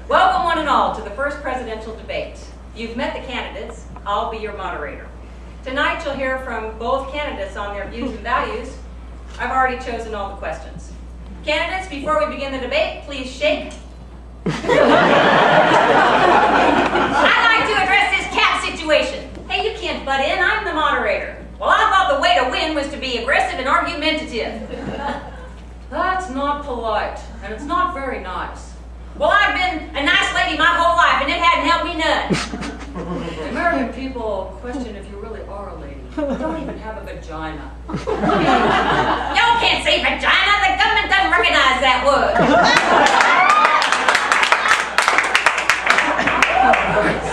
Welcome one and all to the first presidential debate. You've met the candidates. I'll be your moderator. Tonight you'll hear from both candidates on their views and values. I've already chosen all the questions. Candidates, before we begin the debate, please shake. I'd like to address this cat situation. Hey, you can't butt in. I'm the moderator. Well, I thought the way to win was to be aggressive and argumentative. That's not polite, and it's not very nice. Well, I've been a nice lady my whole life, and it hadn't helped me none. The American people question if you really are a lady. You don't even have a vagina. Y'all can't say vagina. The government doesn't recognize that word.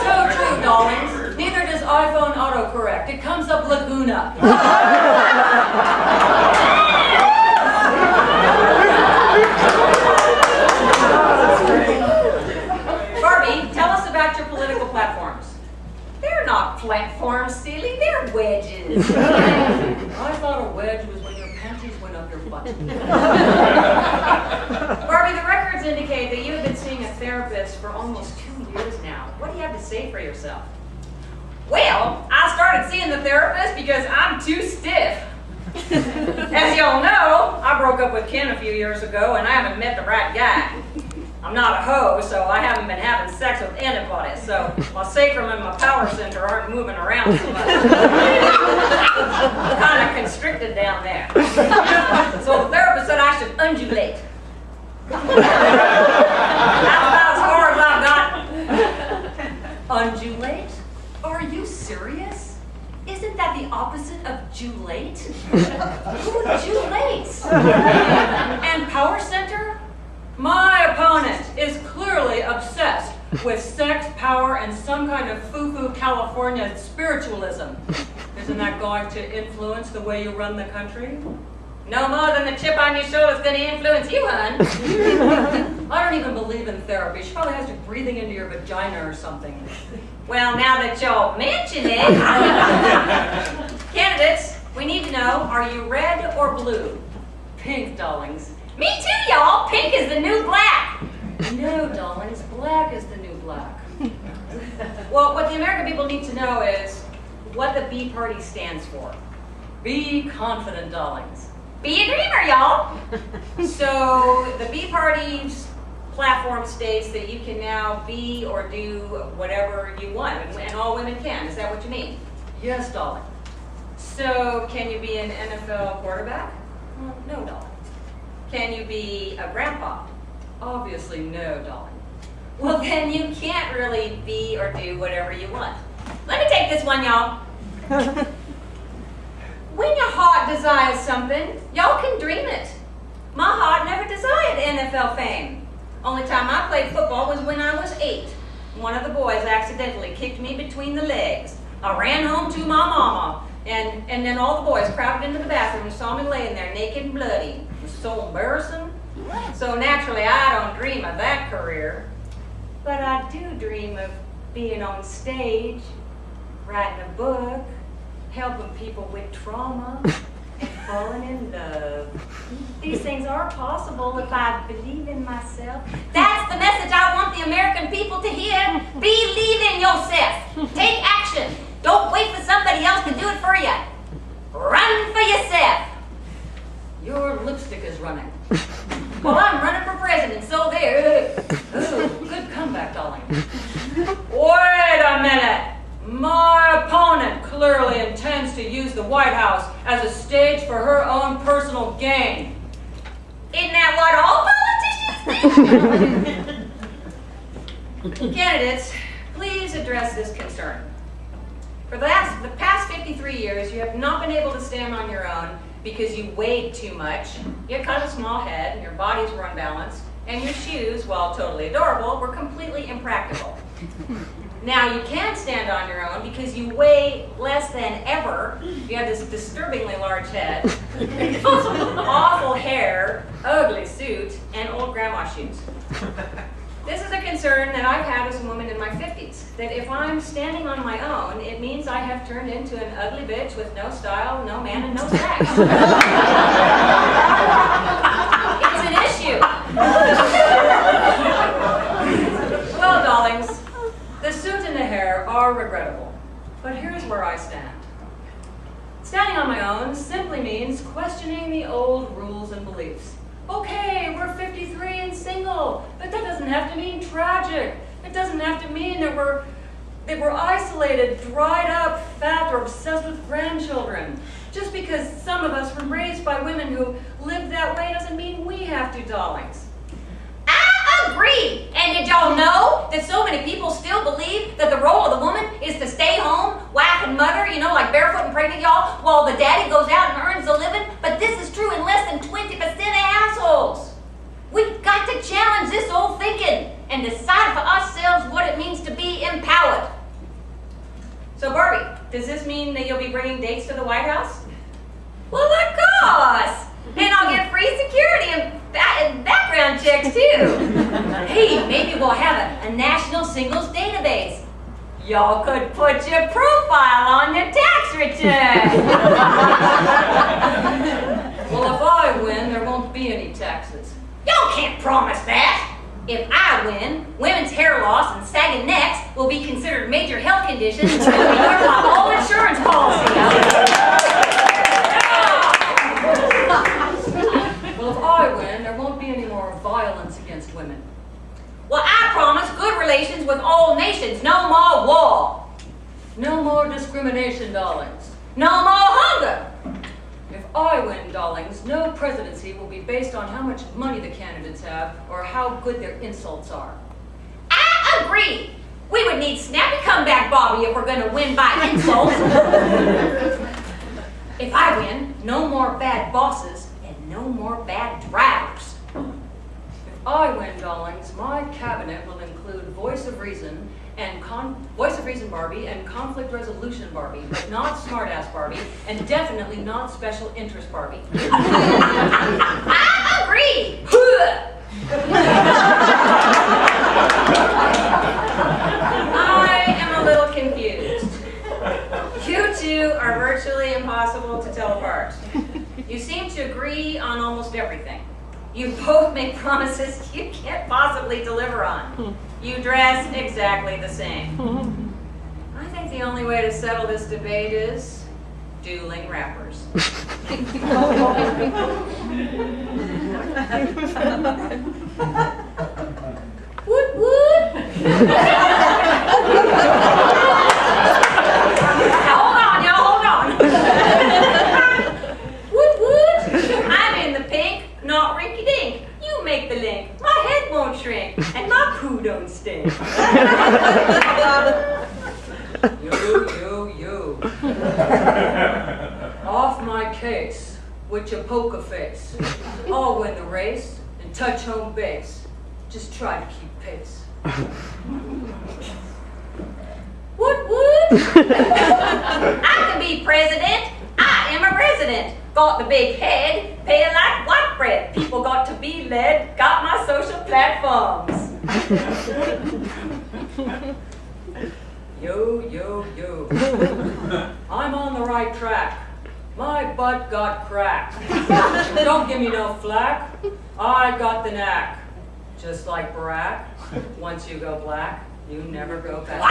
So true, darlings. Neither does iPhone autocorrect. It comes up Laguna. Barbie, tell us about your political platforms. They're not platforms, silly. They're wedges. I thought a wedge was when your panties went up your butt. Barbie, the records indicate that you have been seeing a therapist for almost 2 years now. What do you have to say for yourself? Well, I started seeing the therapist because I'm too stiff. As y'all know, I broke up with Ken a few years ago and I haven't met the right guy. I'm not a hoe, so I haven't been having sex with anybody, so my sacrum and my power center aren't moving around so much. I'm kind of constricted down there. So the therapist said I should undulate. That's about as far as I've got. Undulate? Are you serious? Isn't that the opposite of julate? Who julates? And power center? My opponent is clearly obsessed with sex, power, and some kind of foo-foo California spiritualism. Isn't that going to influence the way you run the country? No more than the chip on your shoulder is going to influence you, hon. I don't even believe in therapy. She probably has you breathing into your vagina or something. Well, now that y'all mention it, candidates, we need to know, are you red or blue? Pink, darlings. Me too, y'all. Pink is the new black. No, darlings, black is the new black. Well, what the American people need to know is what the B Party stands for. Be confident, darlings. Be a dreamer, y'all. So the B Party's platform states that you can now be or do whatever you want, and all women can. Is that what you mean? Yes, darling. So can you be an NFL quarterback? Well, no, darling. Can you be a grandpa? Obviously no, darling. Well, then you can't really be or do whatever you want. Let me take this one, y'all. When your heart desires something, y'all can dream it. My heart never desired NFL fame. Only time I played football was when I was 8. One of the boys accidentally kicked me between the legs. I ran home to my mama, and then all the boys crowded into the bathroom and saw me laying there naked and bloody. It was so embarrassing. So naturally, I don't dream of that career. But I do dream of being on stage, writing a book, helping people with trauma, and falling in love. These things are possible if I believe in myself. That's the message I want the American people to hear. Believe in yourself. Take action. Don't wait for somebody else to do it for you. Run for yourself. Your lipstick is running. Well, I'm running for president, so there. Oh, good comeback, darling. Wait a minute. My opponent clearly intends to use the White House as a stage for her own personal gain. Isn't that what all politicians think? Candidates, please address this concern. For the past 53 years, you have not been able to stand on your own because you weighed too much, you had kind of a small head, and your bodies were unbalanced, and your shoes, while totally adorable, were completely impractical. Now you can stand on your own because you weigh less than ever. You have this disturbingly large head, awful hair, ugly suit, and old grandma shoes. This is a concern that I've had as a woman in my 50s, that if I'm standing on my own, it means I have turned into an ugly bitch with no style, no man, and no sex. It's an issue. Standing on my own simply means questioning the old rules and beliefs. Okay, we're 53 and single, but that doesn't have to mean tragic. It doesn't have to mean that we're isolated, dried up, fat, or obsessed with grandchildren. Just because some of us were raised by women who lived that way doesn't mean we have to, darlings. I agree. And did y'all know that so many people still believe that the role of the woman is to stay home, wife and mother, like barefoot and pregnant, y'all, while the daddy goes out and earns a living? But this is true in less than 20% of households. We've got to challenge this old thinking and decide for ourselves what it means to be empowered. So Barbie, does this mean that you'll be bringing dates to the White House? Well, of course. And I'll get free security and background checks too. Hey, maybe we'll have a national singles database. Y'all could put your profile on your tax return. Well, if I win, there won't be any taxes. Y'all can't promise that. If I win, women's hair loss and sagging necks will be considered major health conditions and will be covered by all insurance policies. Well, if I win, there won't be any more violence against women. Well, I promise good relations with all nations. No more war. No more discrimination, darlings. No more hunger. If I win, darlings, no presidency will be based on how much money the candidates have or how good their insults are. I agree. We would need snappy comeback Barbie if we're going to win by insults. If I win, no more bad bosses and no more bad drivers. If I win, darlings, my cabinet will include voice of reason Barbie and conflict resolution Barbie, but not smartass Barbie, and definitely not special interest Barbie. I agree. I am a little confused. You two are virtually impossible to tell apart. You seem to agree on almost everything. You both make promises you can't possibly deliver on. You dress exactly the same. I think the only way to settle this debate is dueling rappers. Woot woot. Hold on, y'all, hold on. Woot woot. I'm in the pink, not rinky dink. You make the link. My head won't shrink, and my poo don't stink. You. Off my case with your poker face. I'll win the race and touch home base. Just try to keep pace. Woot woot. I can be president. I am a resident. Got the big head, pay like white bread. People got to be led, got my social platforms. Yo. I'm on the right track. My butt got cracked. Don't give me no flack. I got the knack. Just like Barack, once you go black, you never go back.